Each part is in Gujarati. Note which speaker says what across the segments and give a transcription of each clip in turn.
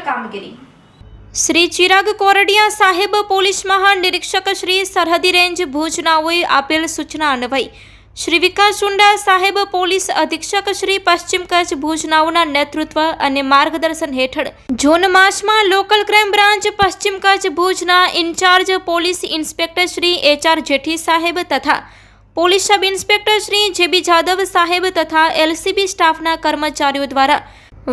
Speaker 1: કામગીરી.
Speaker 2: શ્રી ચિરાગ કોરડિયા સાહેબ પોલીસ મહાનિરીક્ષક શ્રી સરહદી રેન્જ ભુજનાઓએ આપેલ સૂચના અન્વયે શ્રી વિકાસ ચુંડા સાહેબ પોલીસ અધિક્ષક શ્રી પશ્ચિમ કચ્છ ભુજનાઓના નેતૃત્વ અને માર્ગદર્શન હેઠળ જૂન માસમાં લોકલ ક્રાઇમ બ્રાન્ચ પશ્ચિમ કચ્છ ભુજના incharge police inspector Shri HR Jethi સાહેબ તથા police sub inspector Shri JB Jadav સાહેબ તથા LCB સ્ટાફના કર્મચારીઓ દ્વારા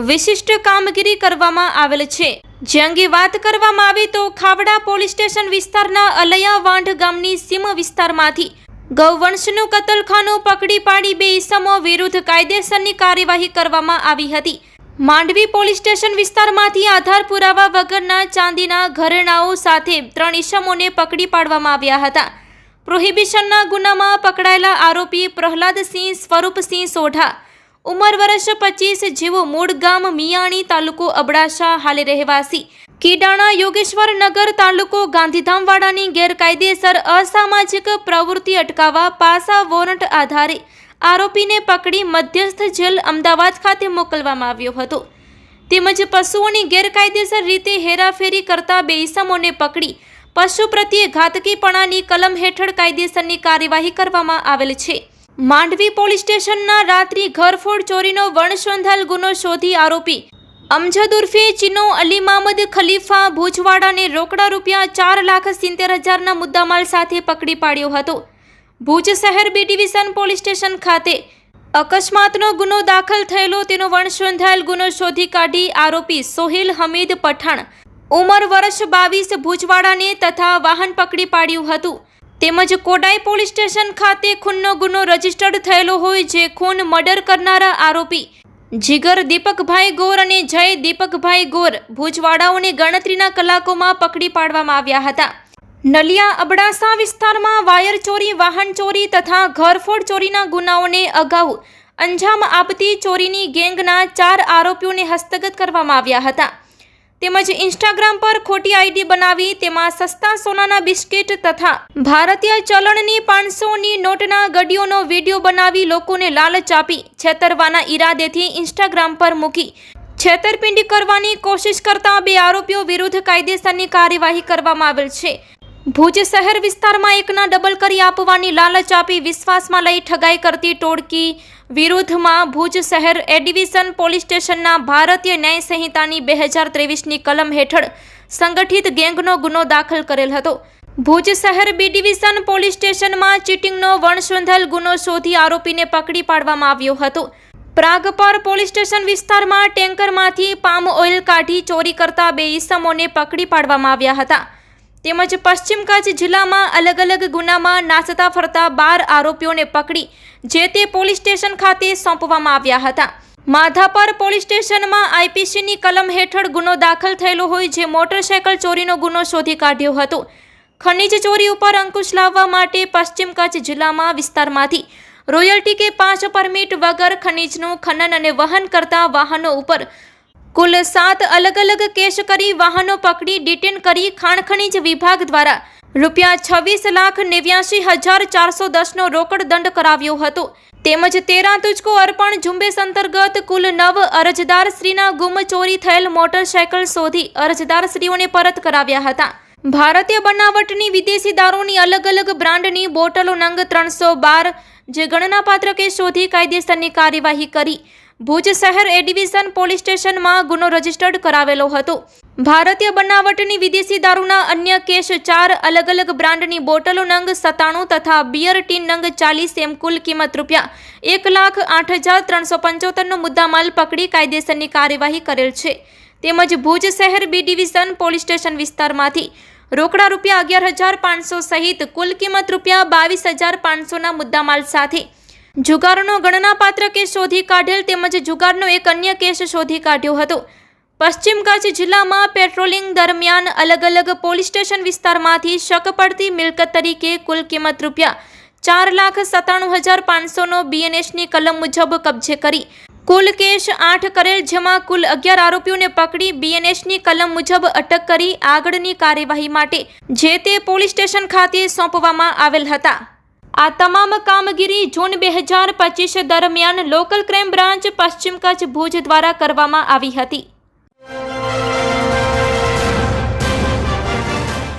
Speaker 2: વિશિષ્ટ કામગીરી કરવામાં આવેલ છે. જે અંગે વાત કરવામાં આવે તો ખાવડા પોલીસ સ્ટેશન વિસ્તારના અલૈયા વાંઢ ગામની સીમ વિસ્તારમાંથી ગૌવંશનું કતલખાનું પકડી પાડી 2 ઈસમો વિરુદ્ધ કાયદેસરની કાર્યવાહી કરવામાં આવી હતી. માંડવી પોલીસ સ્ટેશન વિસ્તારમાંથી આધાર પુરાવા વગરના ચાંદીના ઘરેણાઓ સાથે 3 ઈસમોને પકડી પાડવામાં આવ્યા હતા. પ્રોહિબિશનના ગુનામાં પકડાયેલા આરોપી પ્રહલાદસિંહ સ્વરૂપસિંહ સોઢા ઉંમર વર્ષ 25 જેવો મૂળ ગામ મિયાણી તાલુકો અબડાસા હાલે રહેવાસી કીડાણા યોગેશ્વર નગર તાલુકો ગાંધીધામવાડાની ગેરકાયદેસર અસામાજિક પ્રવૃત્તિ અટકાવવા પાસા વોરંટ આધારે આરોપીને પકડી મધ્યસ્થ જેલ અમદાવાદ ખાતે મોકલવામાં આવ્યો હતો. તેમજ પશુઓની ગેરકાયદેસર રીતે હેરાફેરી કરતા 2 ઈસમોને પકડી પશુ પ્રત્યે ઘાતકીપણાની કલમ હેઠળ કાયદેસરની કાર્યવાહી કરવામાં આવેલ છે. માંડવી પોલીસ સ્ટેશનના રાત્રિ ઘરફોડ ચોરીનો વણસંધાયેલ ગુનો શોધી આરોપી અમજદ ઉર્ફે ચીનો અલી મામદ ખલીફા ભુજવાડાને રોકડા રૂપિયા 4,70,000ના મુદ્દામાલ સાથે પકડી પાડ્યો હતો. ભુજ શહેર B ડિવિઝન પોલીસ સ્ટેશન ખાતે અકસ્માતનો ગુનો દાખલ થયેલો તેનો વણસંધાયેલ ગુનો શોધી કાઢી આરોપી સોહેલ હમીદ પઠાણ ઉંમર વર્ષ 22 ભુજવાડાને તથા વાહન પકડી પાડ્યું હતું. તેમજ કોડાઈ પોલીસ સ્ટેશન ખાતે ખૂનનો ગુનો રજીસ્ટર્ડ થયેલો હોય જે ખૂન મર્ડર કરનારા આરોપી જીગર દીપકભાઈ ગોર અને જય દીપકભાઈ ગોર ભુજવાડાઓને ગણતરીના કલાકોમાં પકડી પાડવામાં આવ્યા હતા. નલિયા અબડાસા વિસ્તારમાં વાયર ચોરી, વાહન ચોરી તથા ઘરફોડ ચોરીના ગુનાઓને અગાઉ અંજામ આપતી ચોરીની ગેંગના 4 આરોપીઓને હસ્તગત કરવામાં આવ્યા હતા. તેમજ ઇન્સ્ટાગ્રામ પર ખોટી ID બનાવી તેમાં સસ્તા સોનાના બિસ્કિટ તથા ભારતીય ચલણની 500ની નોટના ગડીઓનો વિડીયો બનાવી લોકોને લાલચ આપી છેતરવાના ઈરાદેથી ઇન્સ્ટાગ્રામ પર મૂકી છેતરપિંડી કરવાની કોશિશ કરતા 2 આરોપીઓ વિરુદ્ધ કાયદેસરની કાર્યવાહી કરવામાં આવેલ છે. ભુજ શહેર વિસ્તારમાં એકના ડબલ કરી આપવાની લાલચ આપી વિશ્વાસમાં લઈ ઠગાઈ કરતી ટોળકી વિરુદ્ધમાં ભુજ શહેર A ડિવિઝન પોલીસ સ્ટેશનના ભારતીય ન્યાય સંહિતાની 2023ની કલમ હેઠળ સંગઠિત ગેંગનો ગુનો દાખલ કરેલ હતો. ભુજ શહેર B ડિવિઝન પોલીસ સ્ટેશનમાં ચીટિંગનો વણસંધાયેલ ગુનો શોધી આરોપીને પકડી પાડવામાં આવ્યો હતો. પ્રાગપર પોલીસ સ્ટેશન વિસ્તારમાં ટેન્કરમાંથી પામ ઓઇલ કાઢી ચોરી કરતા 2 ઈસમોને પકડી પાડવામાં આવ્યા હતા. તેમજ પશ્ચિમ કચ્છ જિલ્લામાં અલગ અલગ ગુનામાં નાસતા ફરતા 12 આરોપીઓને પકડી જે તે પોલીસ સ્ટેશન ખાતે સોંપવામાં આવ્યા હતા. માધાપર પોલીસ સ્ટેશનમાં IPCની કલમ હેઠળ ગુનો દાખલ થયેલો હોય જે મોટરસાયકલ ચોરીનો ગુનો શોધી કાઢ્યો હતો. ખનીજ ચોરી ઉપર અંકુશ લાવવા માટે પશ્ચિમ કચ્છ જિલ્લામાં વિસ્તારમાંથી રોયલ્ટી કે 5 પરમિટ વગર ખનીજનું ખનન અને વહન કરતા વાહનો ઉપર કુલ 7 અલગ અલગ કેસ કરી વાહનો પકડી ડિટેન કરી ખાણ ખનીજ વિભાગ દ્વારા રૂપિયા 26,89,410નો રોકડ દંડ કરાવ્યો હતો. તેમજ 13 તુચકો અર્પણ ઝુંબેશ અંતર્ગત કુલ 9 અરજદારશ્રીના ગુમ ચોરી થયેલ મોટરસાયકલ શોધી અરજદારશ્રીઓને પરત કરાવ્યા હતા. ભારતીય બનાવટની વિદેશી દારૂની અલગ અલગ બ્રાન્ડની બોટલો નંગ 312 જે ગણનાપાત્ર કેસ શોધી કાયદેસરની કાર્યવાહી કરી ભુજ શહેર A ડિવિઝન પોલીસ સ્ટેશનમાં ગુનો રજીસ્ટર્ડ કરાવેલો હતો. ભારતીય બનાવટની વિદેશી દારૂના અન્ય કેસ 4 અલગ અલગ બ્રાન્ડની બોટલો નંગ 97 તથા બિયર ટીન નંગ 40 એમ કુલ કિંમત રૂપિયા 1,08,375નો મુદ્દામાલ પકડી કાયદેસરની કાર્યવાહી કરેલ છે. તેમજ ભુજ શહેર B ડિવિઝન પોલીસ સ્ટેશન વિસ્તારમાંથી રોકડા રૂપિયા 11,500 સહિત કુલ કિંમત રૂપિયા 22,500ના મુદ્દામાલ સાથે જુગારનો ગણનાપાત્ર કેસ શોધી કાઢેલ તેમજ જુગારનો એક અન્ય કેસ શોધી કાઢ્યો હતો. પશ્ચિમ કચ્છ જિલ્લામાં પેટ્રોલિંગ દરમિયાન અલગ અલગ પોલીસ સ્ટેશન વિસ્તારમાંથી શક પડતી મિલકત તરીકે કુલ કિંમત રૂપિયા 4,97,500નો BNSની કલમ મુજબ કબજે કરી કુલ કેસ 8 કરેલ જેમાં કુલ 11 આરોપીઓને પકડી BNSની કલમ મુજબ અટક કરી આગળની કાર્યવાહી માટે જે તે પોલીસ સ્ટેશન ખાતે સોંપવામાં આવેલ હતા. આ તમામ કામગીરી જૂન 2025 દરમિયાન લોકલ ક્રાઇમ બ્રાન્ચ પશ્ચિમ કચ્છ ભુજ દ્વારા કરવામાં આવી હતી.